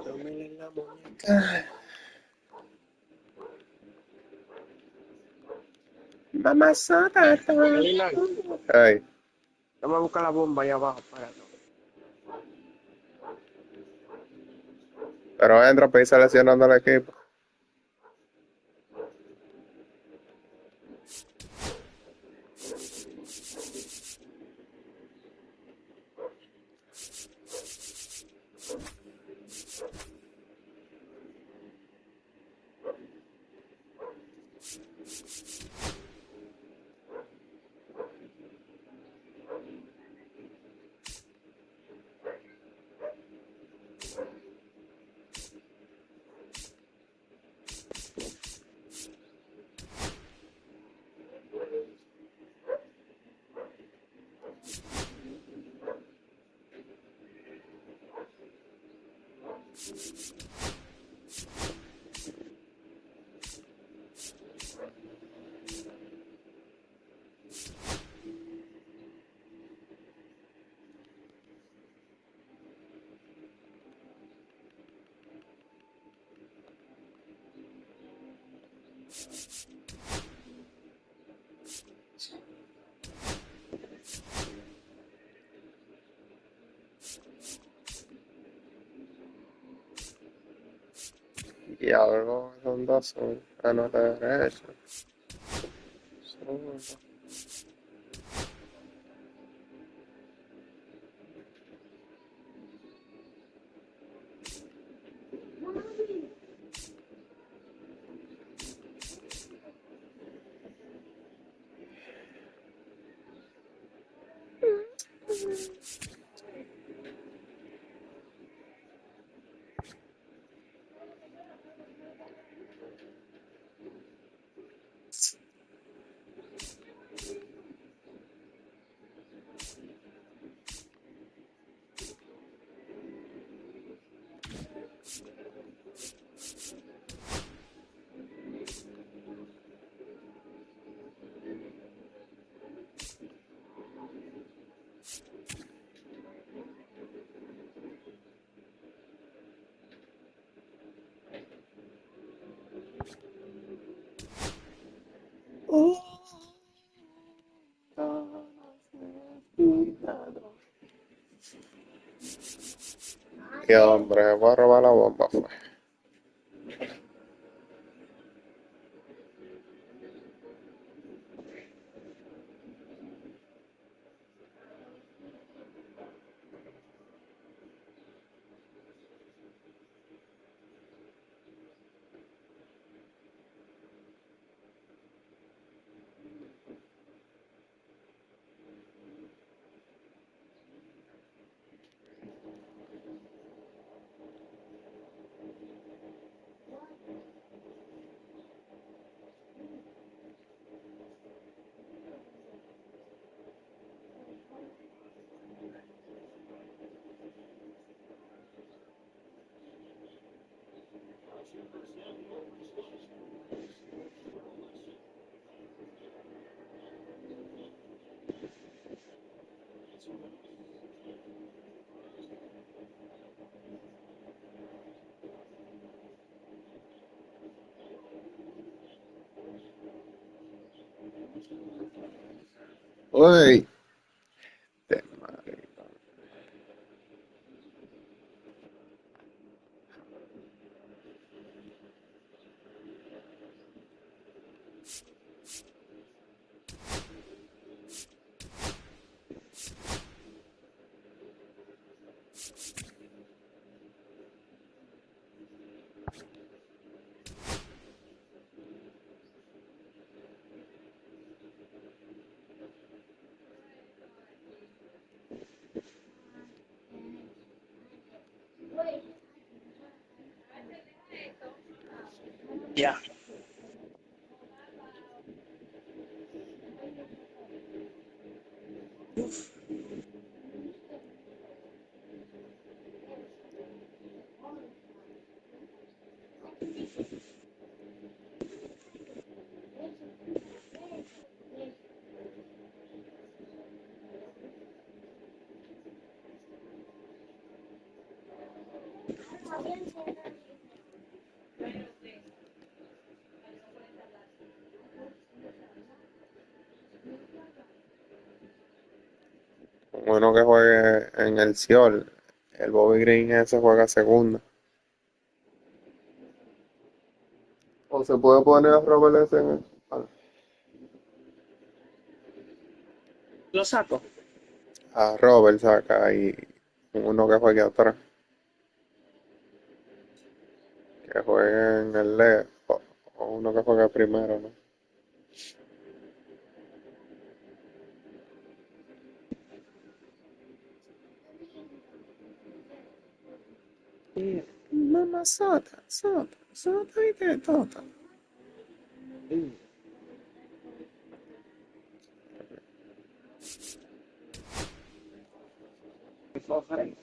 Tómele la muñeca. Mamazota. Ay, Vamos a buscar la bomba ahí abajo para no. pero entra para ir seleccionando al equipo. Y algo son dos, mano de derecha. Zurdo. Y hombre, voy a robar la bomba, pues. Uy, de marica. Ya. Uno que juegue en el Ciol, el Bobby Green ese juega segunda. O se puede poner a Robert ese en el... Lo saco. A Robert saca y uno que juegue atrás. Que juegue en el left. O uno que juegue primero, ¿no? Sí. Mamá sota y de tota. Sí. ¿Qué cosa es?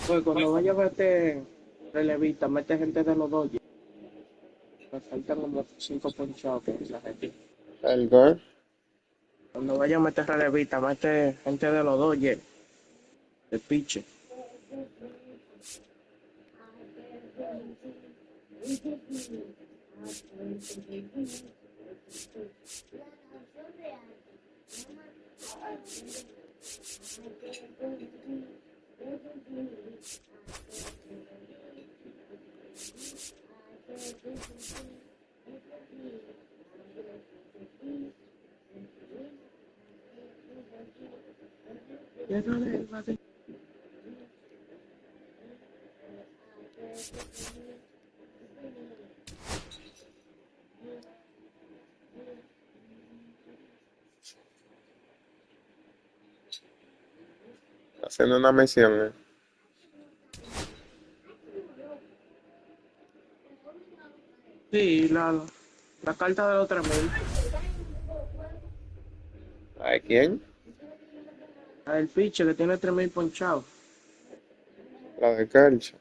Pues cuando vaya a meter relevista, mete gente de los Dodgers. Me faltan como 5 ponchados que esa gente. El gol. Cuando vaya a meter relevista, mete gente de los Dodgers, de piche. Haciendo una misión, Sí, la carta de los 3000. ¿A quién? El piche que tiene 3000 ponchados. La de Kelch.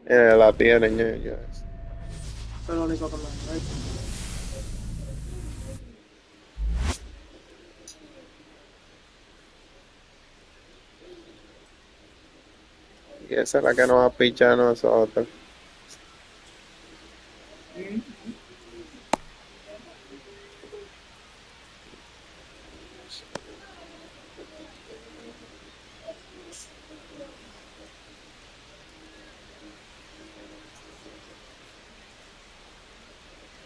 La tienen ellos. Eso es lo único que me falta. Y esa es la que nos va a pichar a nosotros.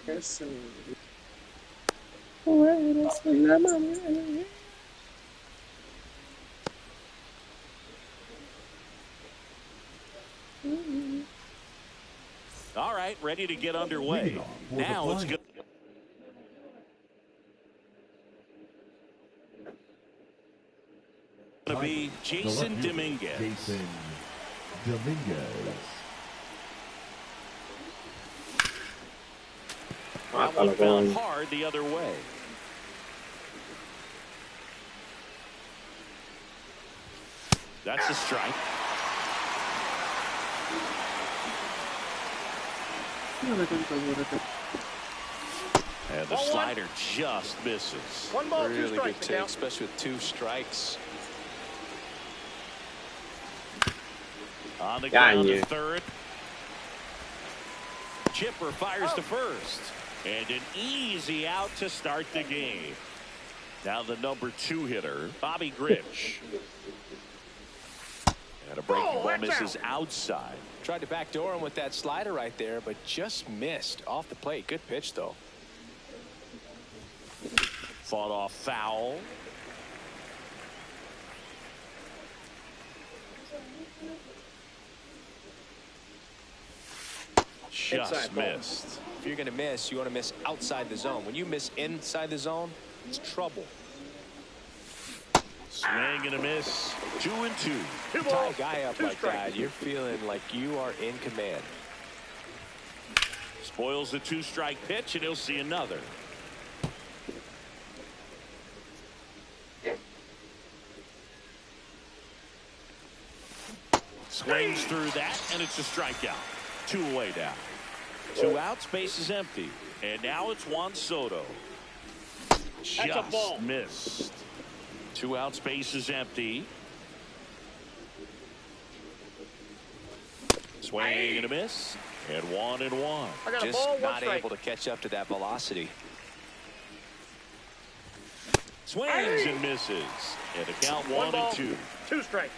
Eso. All right, ready to get underway. Now it's good. Going to be Jason Dominguez. Jason Dominguez. That one found hard the other way. That's a strike. And the slider just misses. One ball, really good take, especially with 2 strikes. On the ground to third. Chipper fires to first. And an easy out to start the game. Now the number 2 hitter, Bobby Grich. And a breaking ball misses outside. Tried to backdoor him with that slider right there, but just missed off the plate. Good pitch, though. Fought off foul. Just missed. If you're going to miss, you want to miss outside the zone. When you miss inside the zone, it's trouble. Swing and a miss. 2-2. Tie a guy up like that, you're feeling like you are in command. Spoils the 2-strike pitch, and he'll see another. Swings through that, and it's a strikeout. 2 away now. 2 outs, base is empty. And now it's Juan Soto. Just missed. 2 outs, base is empty. Swing and a miss. And 1-1. Just not able to catch up to that velocity. Swings and misses. And the count 1-2. 2 strikes.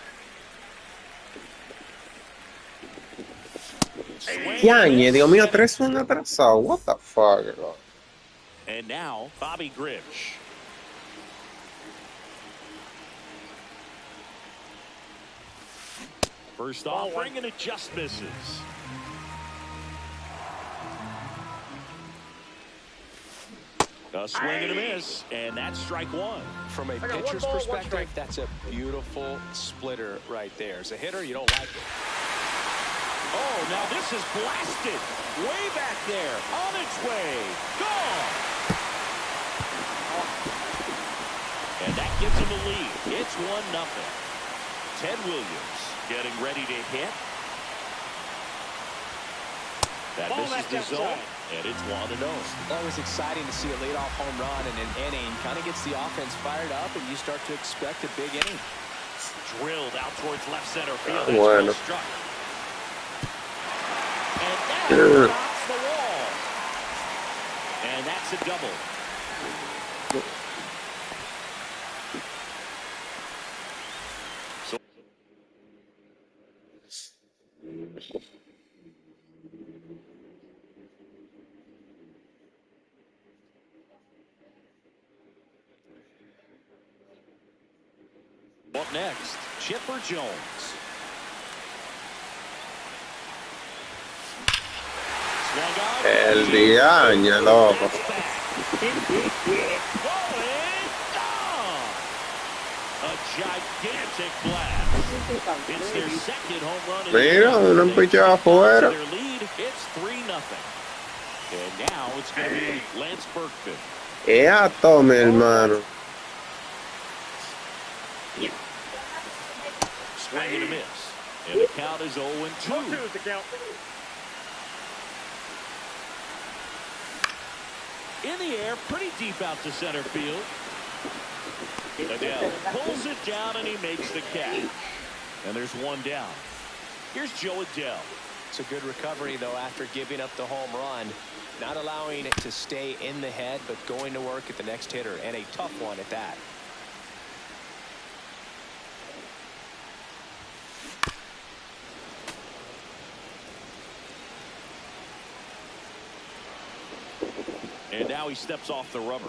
Yañe, Dios mío, 3-1 atrasado. What the fuck, bro? And now, Bobby Grich. First offering, and it just misses. A swing and a miss, and that's strike 1. From a pitcher's perspective, that's a beautiful splitter right there. As a hitter, you don't like it. Oh, now this is blasted. Way back there. On its way. Gone. And that gives him a lead. It's 1-0. Ted Williams getting ready to hit. That misses the zone, and it's 1-0. Always exciting to see a leadoff home run in an inning. Kind of gets the offense fired up, and you start to expect a big inning. Drilled out towards left center field. Bueno. Struck. And that stops the wall. And that's a double. So up next, Chipper Jones. El diaño, loco. A gigantic blast. It's their second home run. Mira, uno empichado afuera. Their lead, it's 3-0. And now it's going to be Lance Berkman. Tome, hermano. Swing and a miss. And the count is 0-2. In the air, pretty deep out to center field. Adele pulls it down, and he makes the catch. And there's 1 down. Here's Joe Adele. It's a good recovery, though, after giving up the home run. Not allowing it to stay in the head, but going to work at the next hitter, and a tough one at that. And now he steps off the rubber.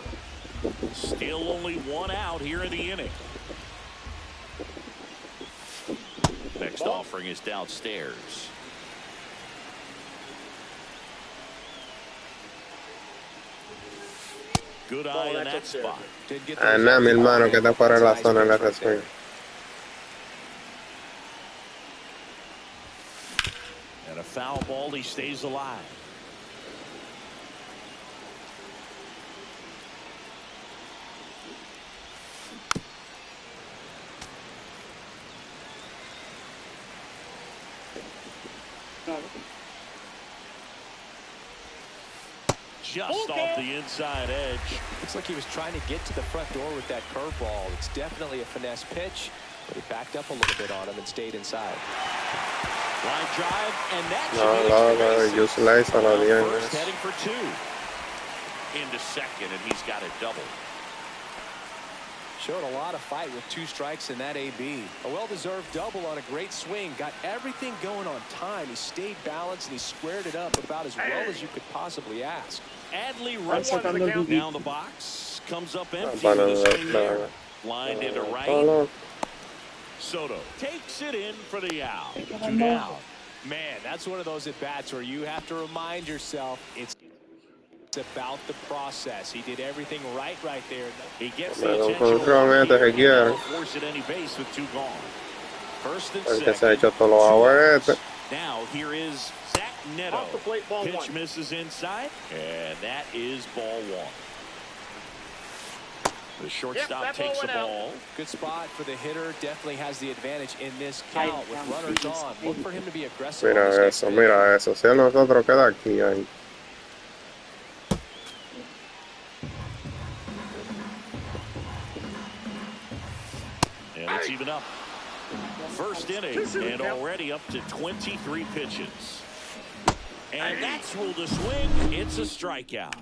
Still only 1 out here in the inning. Next offering is downstairs. Good eye in that spot. Ana, mi hermano, que está fuera de la zona de la resuelve. And a foul ball, he stays alive. Just off the inside edge. Looks like he was trying to get to the front door with that curveball. It's definitely a finesse pitch, but he backed up a little bit on him and stayed inside. Line drive, and that No, should be loco, extra el bases. Useless a la Around 10 first, es. heading for 2. Into second, and he's got a double. Showed a lot of fight with 2 strikes in that AB. A well-deserved double on a great swing. Got everything going on time. He stayed balanced and he squared it up about as well as you could possibly ask. Adley Están sacando el Rutschman down the juguito. box. Comes up empty Para with a swing there. la, Lined into right. todo. Soto takes it in for the out. 2 Caramba. down. Man, that's one of those at-bats where you have to remind yourself it's about the process. He did everything right there. He gets Me the lo attention encontró, este que quiere. and force it any base with 2 gone. First and El que se ha second. hecho todos los 2 agüetes. outs. Now here is Zach Neto. Off the plate, ball Pitch 1. misses inside, and that is ball 1. The shortstop that ball takes the went out. ball. Good spot for the hitter. Definitely has the advantage in this Ay, count with runners on. Look for him to be aggressive. on Mira this next eso, pitch. mira eso. Si a nosotros queda aquí, ahí. And it's even up. First inning, and already up to 23 pitches. And that's ruled a swing. It's a strikeout.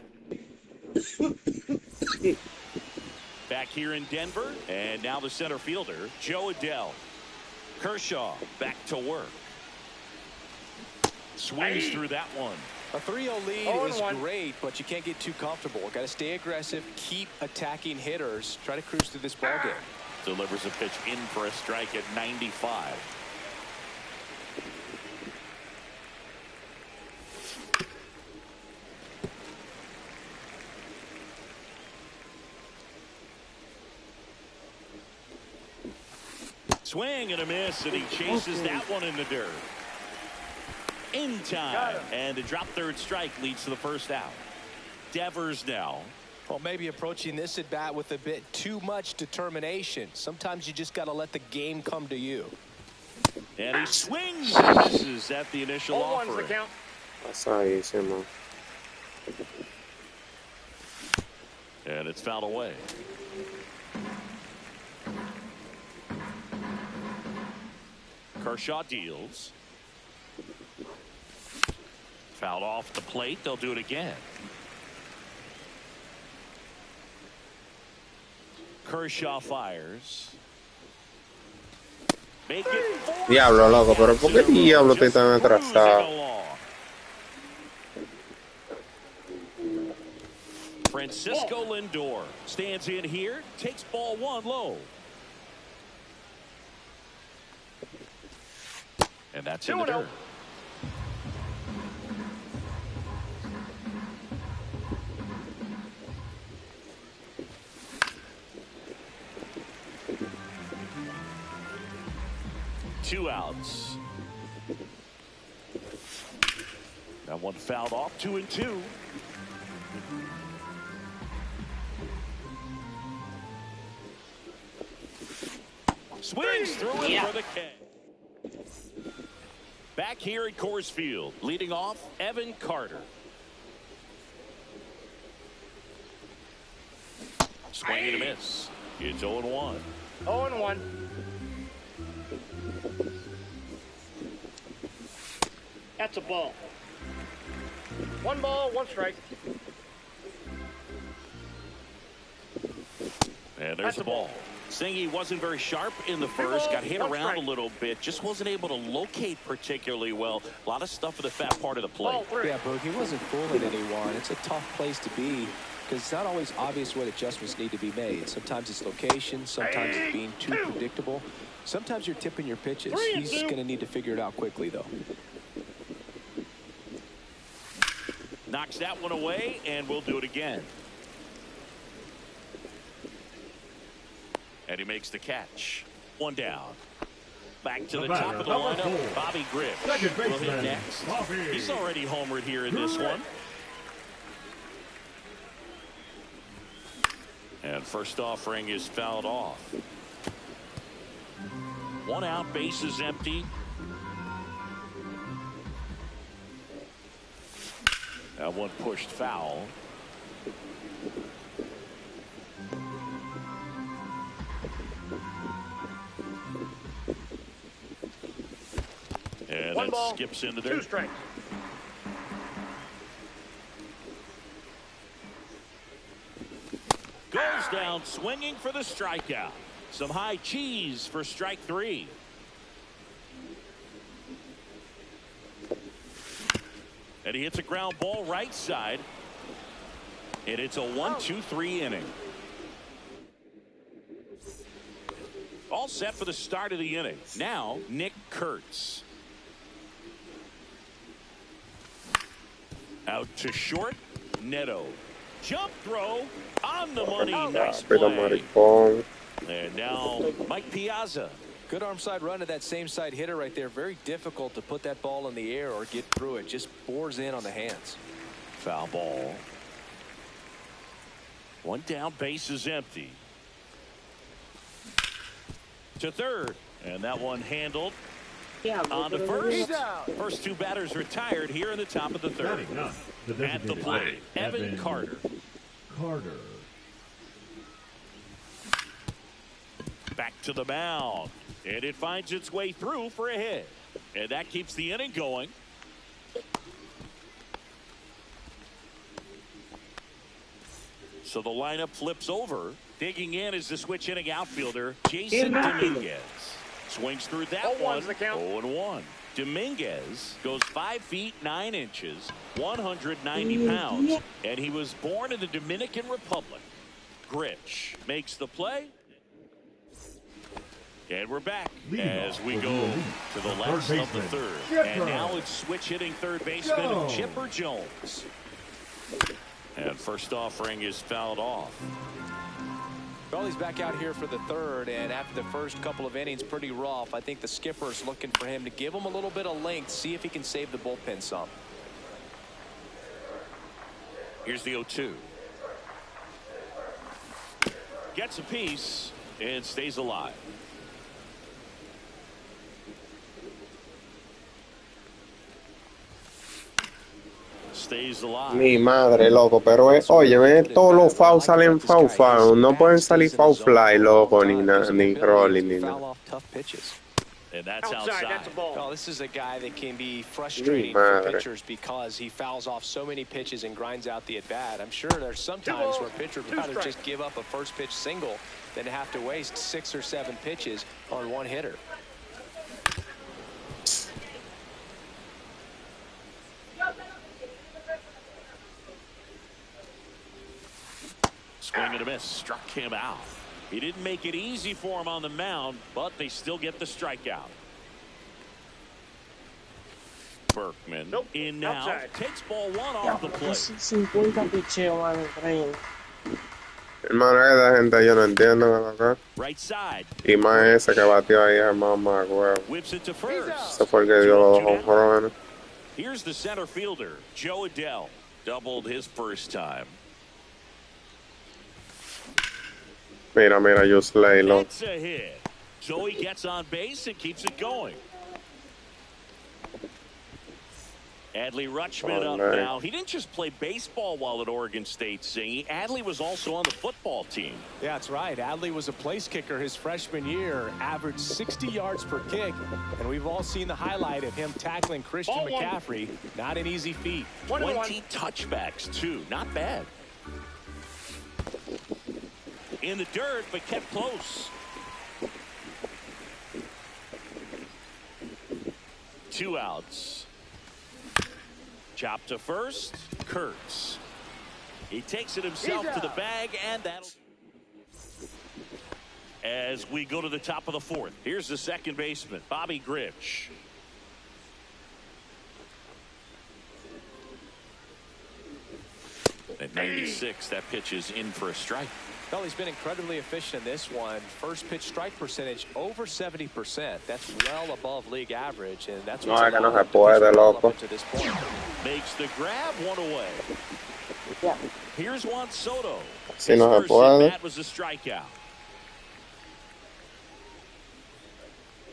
Back here in Denver, and now the center fielder, Joe Adell. Kershaw back to work. Swings through that one. A 3-0 lead is great, but you can't get too comfortable. Got to stay aggressive, keep attacking hitters, try to cruise through this ball game. Delivers a pitch in for a strike at 95. Swing and a miss, and he chases that one in the dirt. In time, and a drop third strike leads to the first out. Devers now. Well, maybe approaching this at bat with a bit too much determination. Sometimes you just got to let the game come to you. And he swings and misses at the initial offering. Pasadísimo. And it's fouled away. Kershaw deals. Fouled off the plate. They'll do it again. Kershaw fires. Make it 4. Diablo, loco, pero ¿por qué diablo estoy tan atrasado? Francisco Lindor stands in here, takes ball 1 low. And that's in the dirt. Two outs. That one fouled off. 2-2. Swings through it for the K. Back here at Coors Field, leading off, Evan Carter. Swing and a miss. It's 0-1. 0-1. That's a ball. 1 ball, 1 strike. And there's the ball. Singy wasn't very sharp in the first, got hit around a little bit, just wasn't able to locate particularly well. A lot of stuff in the fat part of the plate. Yeah, Boog, he wasn't fooling anyone. It's a tough place to be because it's not always obvious what adjustments need to be made. Sometimes it's location, sometimes it's being too predictable. Sometimes you're tipping your pitches. He's going to need to figure it out quickly, though. Knocks that one away, and we'll do it again. And he makes the catch. 1 down. Back to the top of the lineup. Bobby Griff will hit next. He's already homered here in this one. And first offering is fouled off. 1 out, base is empty. That one pushed foul. And That skips into there. 2 strikes. Goes down swinging for the strikeout. Some high cheese for strike 3. And he hits a ground ball right side. And it's a 1-2-3 inning. All set for the start of the inning. Now, Nick Kurtz. Out to short. Neto. Jump throw on the money. Nice play. And now Mike Piazza. Good arm side run to that same side hitter right there. Very difficult to put that ball in the air or get through it. Just bores in on the hands. Foul ball. 1 down, base is empty. To third, and that one handled. On to first. First 2 batters retired here in the top of the 3rd. At the plate, Evan Carter. Back to the mound. And it finds its way through for a hit. And that keeps the inning going. So the lineup flips over. Digging in is the switch hitting outfielder, Jason Dominguez. Swings through that one. 0-1. Dominguez goes 5 feet 9 inches, 190 pounds, and he was born in the Dominican Republic. Grich makes the play. And we're back as we go to the last of the 3rd. And now it's switch hitting third baseman Chipper Jones. And first offering is fouled off. Well, he's back out here for the 3rd, and after the first couple of innings, pretty rough. I think the skipper's looking for him to give him a little bit of length, see if he can save the bullpen some. Here's the 0-2. Gets a piece and stays alive. Stays alive. Mi madre, loco, pero oye, todos los foul salen foul. No pueden salir foul fly, loco, ni rolling, ni nada. And that's outside. That's a ball. Well, this is a guy that can be frustrating for pitchers because he fouls off so many pitches and grinds out the at-bat. I'm sure there's some times where a pitcher would rather just give up a first pitch single than to have to waste 6 or 7 pitches on one hitter. Swing and a miss. Struck him out. He didn't make it easy for him on the mound, but they still get the strikeout. Berkman in now. Outside. Takes ball 1 off the plate. 50 picheo, mano, increíble. Hermano, esa gente yo no entiendo acá. Right side. Y más ese que batió ahí, hermano, más huevo. Whips it to first. Ese fue el que dio los 2 jonrones. Here's the center fielder, Joe Adell. Doubled his first time. Mira, just lay low. That's a hit. So he gets on base and keeps it going. Adley Rutschman up now. He didn't just play baseball while at Oregon State, Singy. Adley was also on the football team. Yeah, that's right. Adley was a place kicker his freshman year, averaged 60 yards per kick, and we've all seen the highlight of him tackling Christian McCaffrey. Not an easy feat. 20 touchbacks, too. Not bad. In the dirt, but kept close. 2 outs. Chop to first. Kurtz. He takes it himself to the bag, and that'll. As we go to the top of the 4th, here's the second baseman, Bobby Grich. At 96, that pitch is in for a strike. Well, he's been incredibly efficient in this one. First pitch strike percentage over 70%. That's well above league average, and that's what's No, que no se puede, loco. to this point. Makes the grab, 1 away. Yeah. Here's Juan Soto. Si no se puede. That was a strikeout.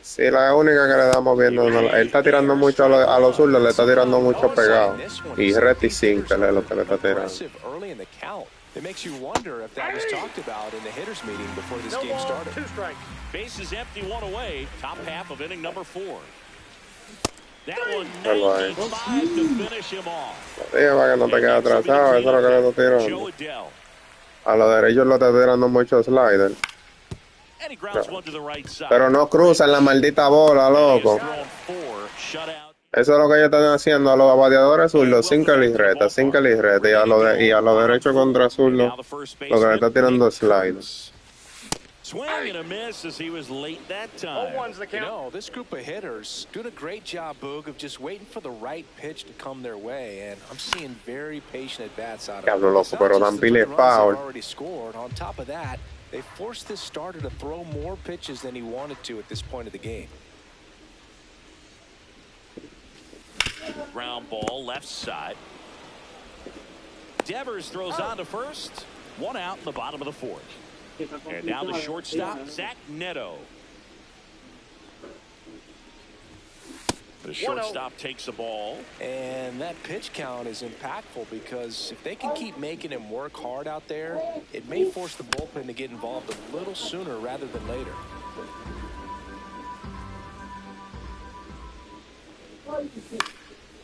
Sí, la única que le damos viendo. Él está tirando mucho a los zurdos, le está tirando mucho pegado. Y Reti Sinkel es lo que le está tirando. Early in the count. It makes you wonder if that was talked about in the hitters meeting before this game started. 2 strikes. Base is empty, 1 away. Top half of inning number 4. That one Hello, ahí. 95 to finish him off. Dije para que no te quedes atrasado, eso es lo que le estoy tirando. Joe Adele. A los derechos le estoy tirando mucho slider. And he grounds one to the right side. Pero no cruzan la maldita bola, loco. Eso es lo que ellos están haciendo a los bateadores zurdos, single y reta, single y reta. Y a los derechos contra zurdos, lo que le está tirando slide. Swing and a miss as he was late that time. You know, this group of hitters doing a great job, Boog, of just waiting for the right pitch to come their way, and I'm seeing very patient at-bats out of Diablo, loco, pero dan pile foul. already scored. On top of that, they forced this starter to throw more pitches than he wanted to at this point of the game. Ground ball left side. Devers throws on to first. One out in the bottom of the fourth. And now the shortstop, Zach Neto. The shortstop takes the ball. And that pitch count is impactful because if they can keep making him work hard out there, it may force the bullpen to get involved a little sooner rather than later.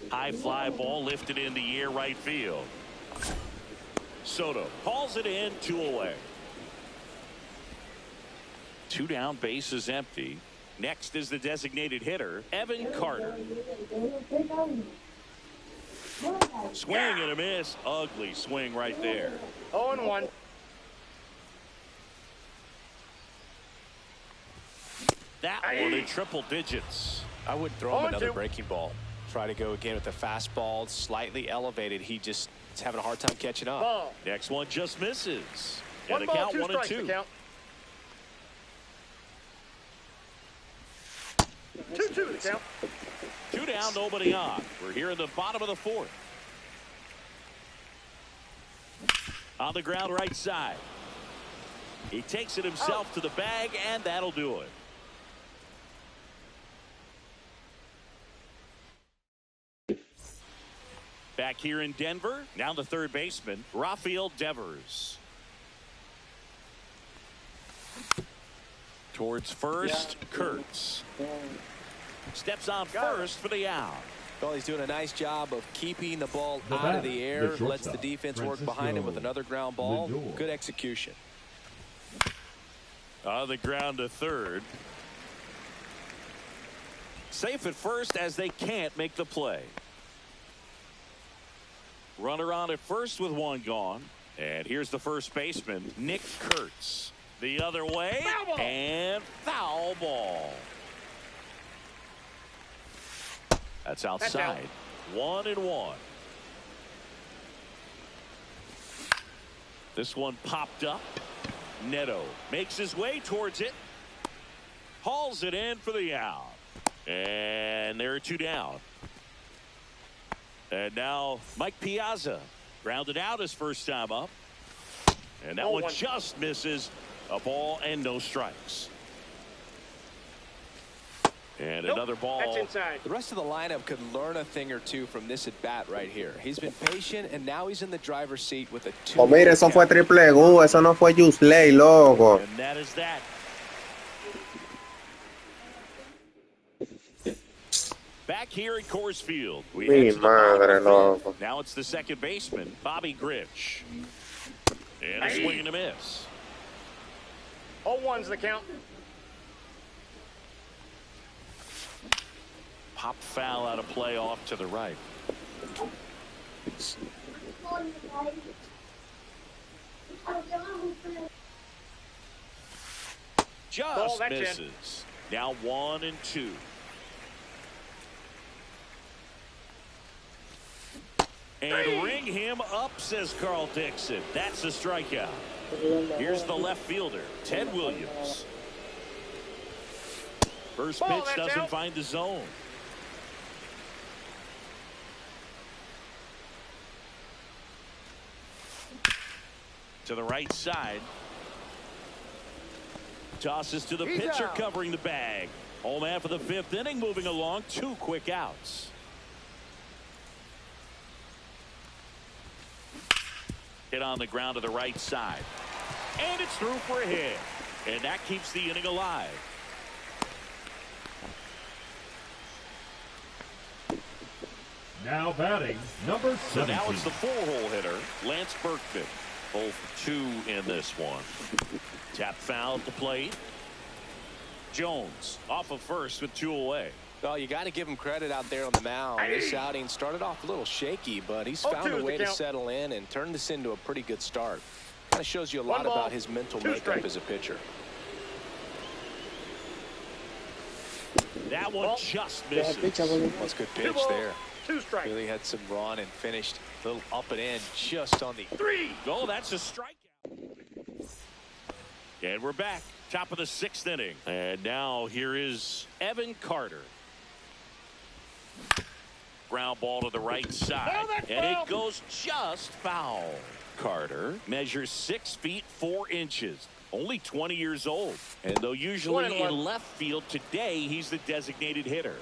High fly ball lifted in the air right field. Soto hauls it in, 2 away. 2 down, base is empty. Next is the designated hitter, Evan Carter. Swing and a miss. Ugly swing right there. 0-1. That one in triple digits. I would throw him another breaking ball. Try to go again with the fastball, slightly elevated. He just is having a hard time catching up. Ball. Next one just misses. And the One ball, count 2 1 and strikes. 2. The count. 2-2 the count. 2 down, nobody on. We're here in the bottom of the fourth. On the ground right side. He takes it himself to the bag, and that'll do it. Back here in Denver, now the third baseman, Rafael Devers. Towards first, Kurtz. Steps on first for the out. Well, he's doing a nice job of keeping the ball out of the air, lets the defense work behind him with another ground ball. Good execution. On the ground to third. Safe at first as they can't make the play. Runner on at first with 1 gone. And here's the first baseman, Nick Kurtz. The other way, and foul ball. That's outside. 1-1. This one popped up. Neto makes his way towards it. Hauls it in for the out. And there are 2 down. And now Mike Piazza grounded out his first time up. And that one just misses. A ball and no strikes. And another ball. That's inside. The rest of the lineup could learn a thing or two from this at bat right here. He's been patient, and now he's in the driver's seat with a 2. Oh, mire, eso fue triple Gu, eso no fue Jusley, loco. And that is that. Back here at Coors Field, we Mi head to the bottom madre, of the fifth. loco. Now it's the second baseman, Bobby Grich. And a swing and a miss. 0-1's the count. Pop foul out of play off to the right. Just misses. Now 1-2. And ring him up, says Carl Dixon. That's a strikeout. Here's the left fielder, Ted Williams. First pitch doesn't find the zone. To the right side. Tosses to the pitcher covering the bag. Home man for the 5th inning, moving along. 2 quick outs. Hit on the ground to the right side. And it's through for a hit. And that keeps the inning alive. Now batting, number 17. So now it's the four-hole hitter, Lance Berkman. 0 for 2 in this one. Tap foul to plate. Jones off of first with 2 away. Well, you got to give him credit out there on the mound. This outing started off a little shaky, but he's found a way to settle in and turn this into a pretty good start. Kind of shows you a lot about his mental makeup as a pitcher. That one just misses. That's a good pitch there. 2 strikes. Really had some run and finished a little up and in just on the 3. Oh, that's a strikeout. And we're back. Top of the 6th inning. And now here is Evan Carter. Ground ball to the right side. And it goes just foul. Carter measures 6 feet 4 inches. Only 20 years old. And though usually in left field, today he's the designated hitter.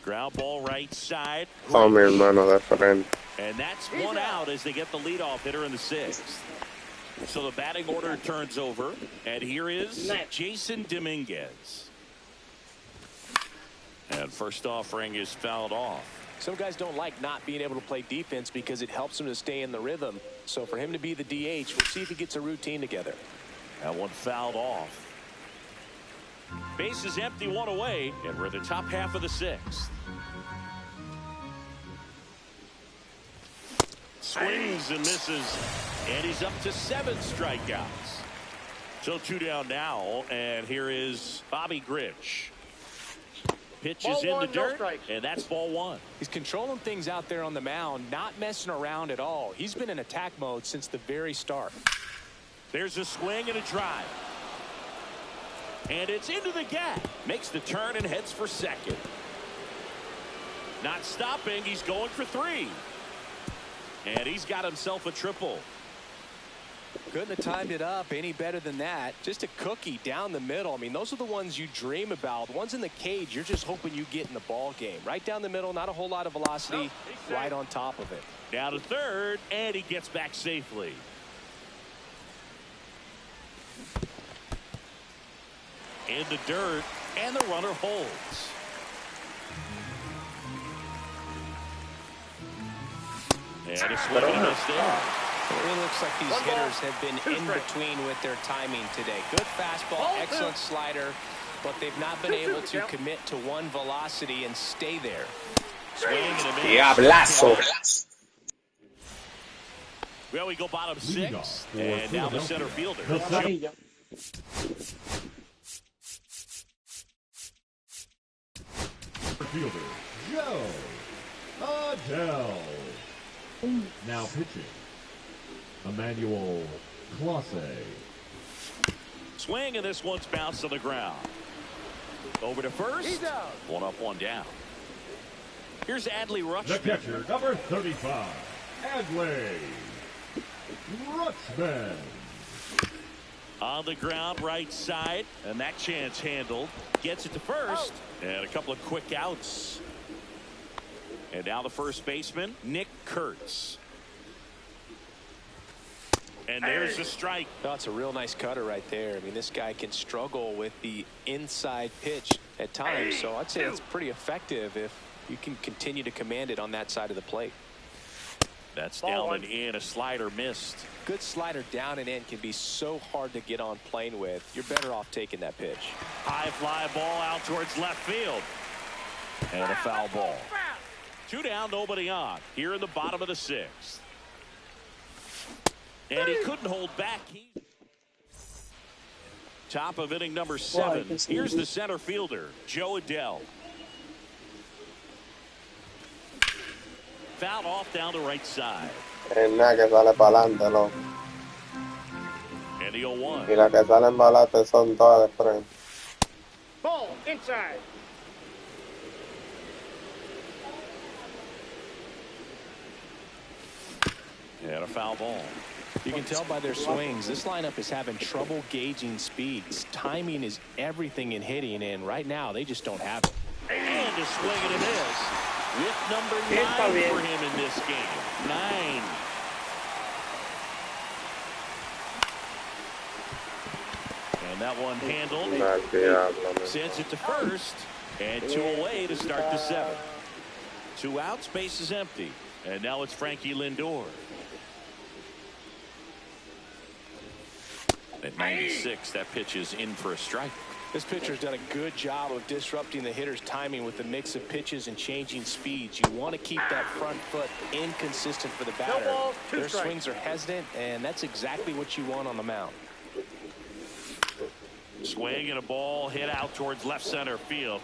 Ground ball right side. Oh, mi hermano de frente. And that's 1 out as they get the leadoff hitter in the 6th. So the batting order turns over. And here is Jason Dominguez. And first offering is fouled off. Some guys don't like not being able to play defense because it helps them to stay in the rhythm. So for him to be the DH, we'll see if he gets a routine together. That one fouled off. Base is empty, 1 away, and we're in the top half of the 6th. Swings and misses, and he's up to 7 strikeouts. So 2 down now, and here is Bobby Grich. Pitch is in the dirt, and that's ball 1. He's controlling things out there on the mound, not messing around at all. He's been in attack mode since the very start. There's a swing and a drive. And it's into the gap. Makes the turn and heads for second. Not stopping. He's going for 3. And he's got himself a triple. Couldn't have timed it up any better than that. Just a cookie down the middle. I mean, those are the ones you dream about. The ones in the cage, you're just hoping you get in the ball game. Right down the middle, not a whole lot of velocity, right on top of it. Down to third, and he gets back safely. In the dirt, and the runner holds. And a swing and a miss there. It looks like these hitters have been in between with their timing today. Good fastball, excellent slider, but they've not been able to commit to one velocity and stay there. Swing and a miss. Diablazo. Well, we go bottom 6, and now the center fielder. Fielder Joe Adele. Now pitching, Emmanuel Clase. Swing, and this one's bounced on the ground. Over to first. 1 up, 1 down. Here's Adley Rutschman. The catcher, number 35, Adley Rutschman. On the ground, right side, and that chance handled. Gets it to first, and a couple of quick outs. And now the first baseman, Nick Kurtz. And there's a strike. That's a real nice cutter right there. I mean, this guy can struggle with the inside pitch at times, so I'd say it's pretty effective if you can continue to command it on that side of the plate. That's down and in. A slider missed. Good slider down and in can be so hard to get on plane with. You're better off taking that pitch. High fly ball out towards left field. And a foul ball. 2 down, nobody on. Here in the bottom of the 6th. And he couldn't hold back. Top of inning number 7. Here's the center fielder, Joe Adele. Fouled off down the right side. Es nada que sale para adelante, loco. And the 0-1. Y las que salen para adelante son todas de frente. Ball inside. And a foul ball. You can tell by their swings, this lineup is having trouble gauging speeds. Timing is everything in hitting, and right now they just don't have it. And a swing and a miss. With number 9 for him in this game. 9. And that one handled. Al diablo, man. Sends it to first. And 2 away to start the 7th. 2 outs, base is empty. And now it's Frankie Lindor. At 96, that pitch is in for a strike. This pitcher's done a good job of disrupting the hitter's timing with the mix of pitches and changing speeds. You want to keep that front foot inconsistent for the batter. Their swings are hesitant, and that's exactly what you want on the mound. Swing and a ball hit out towards left center field.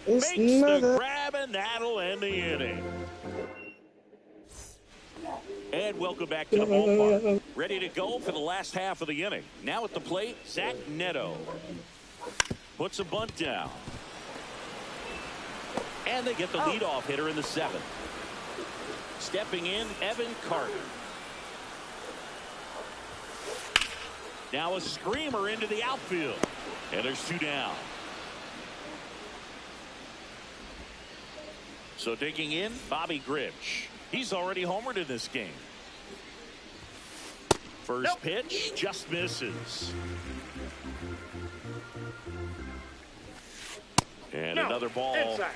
It's Makes the another. grab, and that'll end the inning. And welcome back to the ballpark. Ready to go for the last half of the inning. Now at the plate, Zach Neto. Puts a bunt down. And they get the leadoff hitter in the 7th. Stepping in, Evan Carter. Now a screamer into the outfield. And there's 2 down. So digging in, Bobby Grich. He's already homered in this game. First pitch just misses. And another ball. Inside.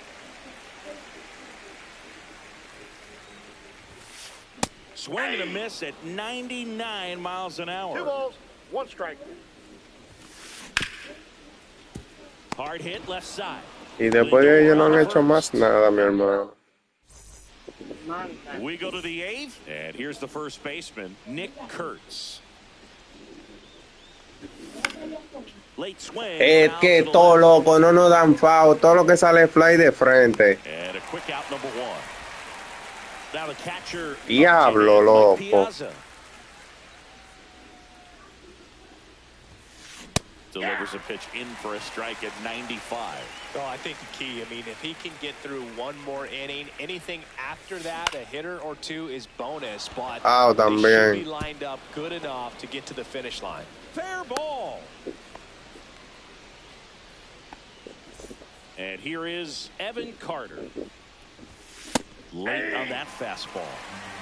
Swing and a miss at 99 miles an 2 hour. balls, 1 strike. Hard hit left side. Y después de ellos no han hecho más nada, mi hermano. We go to the 8th, and here's the first baseman, Nick Kurtz. Late swing. Es que todo loco, no nos dan foul, todo lo que sale fly de frente. And a quick out number 1. Now the catcher. Diablo, loco. Delivers a pitch in for a strike at 95. Well, I think the key, I mean, if he can get through 1 more inning, anything after that, a hitter or 2 is bonus, but they should be lined up good enough to get to the finish line. Fair ball. And here is Evan Carter. Late on that fastball.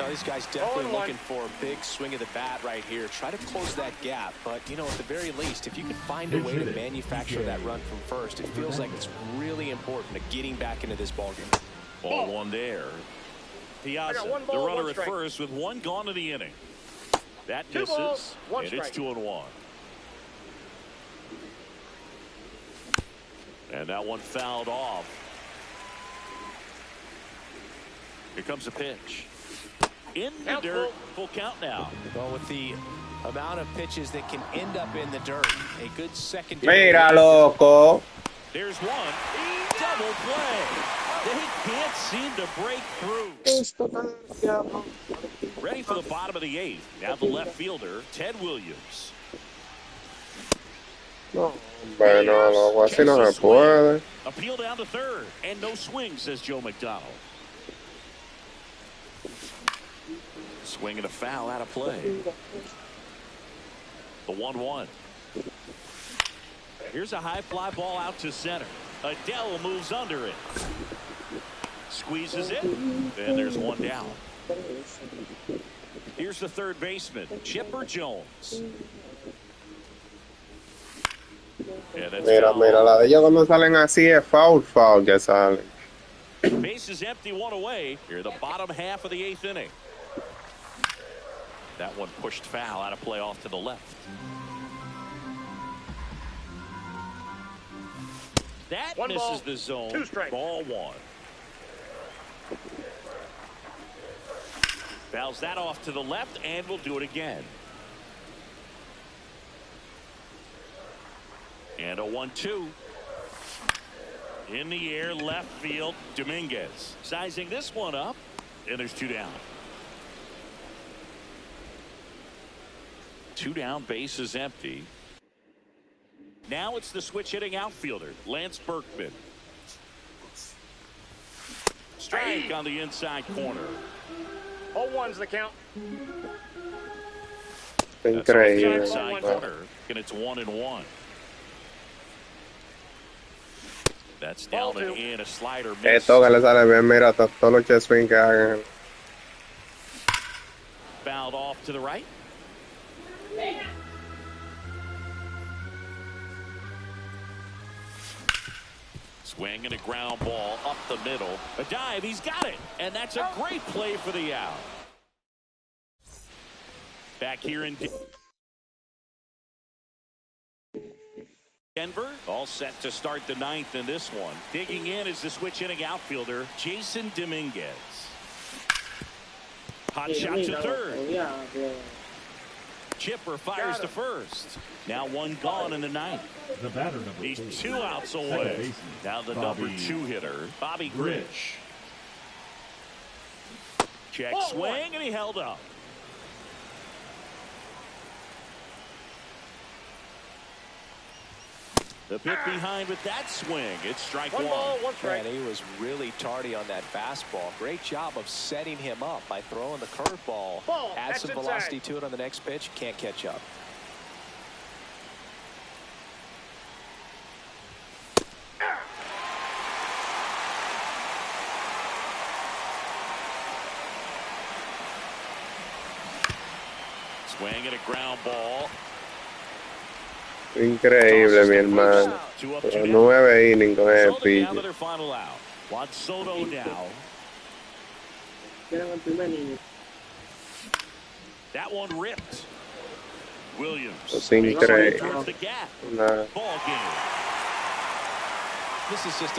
Now, this guy's definitely looking for a big swing of the bat right here. Try to close that gap. But, you know, at the very least, if you can find a way to manufacture that run from first, it feels like it's really important to getting back into this ballgame. Ball 1 there. Piazza, the runner at first with 1 gone to the inning. That misses, and it's 2-1. And that one fouled off. Here comes a pitch. In the dirt. Full count now. Well, with the amount of pitches that can end up in the dirt, a good second. Mira, loco. There's one. Double play. They can't seem to break through. Ready for the bottom of the 8th. Now the left fielder, Ted Williams. No, bueno, loco, así no se puede. Appeal down to third. And no swing, says Joe McDonald. Swing and a foul out of play. The 1-1. Here's a high fly ball out to center. Adele moves under it. Squeezes it. And there's 1 down. Here's the third baseman, Chipper Jones. Mira, la de ellos cuando salen así es foul que salen. Base is empty, 1 away. Here the bottom half of the 8th inning. That one pushed foul out of play off to the left. That misses the zone. 2 strikes. Ball 1. Fouls that off to the left, and we'll do it again. And a 1-2. In the air, left field, Dominguez. Sizing this one up, and there's 2 down. 2 down, base is empty. Now it's the switch hitting outfielder, Lance Berkman. Strike on the inside corner. 0-1's the count. Increíble. Inside corner, and it's 1-1. That's down and in, a slider miss. Esto que le sale bien, mira, todos los chest swing que hagan. Fouled off to the right. Swing and a ground ball up the middle. A dive, he's got it. And that's a great play for the out. Back here in Denver, all set to start the ninth in this one. Digging in is the switch inning outfielder, Jason Dominguez. Hot shot to third. Chipper fires to first. Now one gone in the ninth. The batter number He's 4. 2 outs away. Now the number 2 hitter, Bobby Grich. Check swing, and he held up. The pit behind with that swing. It's strike one. One ball, one strike. Man, he was really tardy on that fastball. Great job of setting him up by throwing the curveball. Add some velocity to it on the next pitch. Can't catch up. Swing and a ground ball. Increíble, mi hermano. 9 innings con el pillo. Their final out. Juan Soto now. That one ripped. Williams. Es increíble. Towards the gap. Nah. Ball game. This is just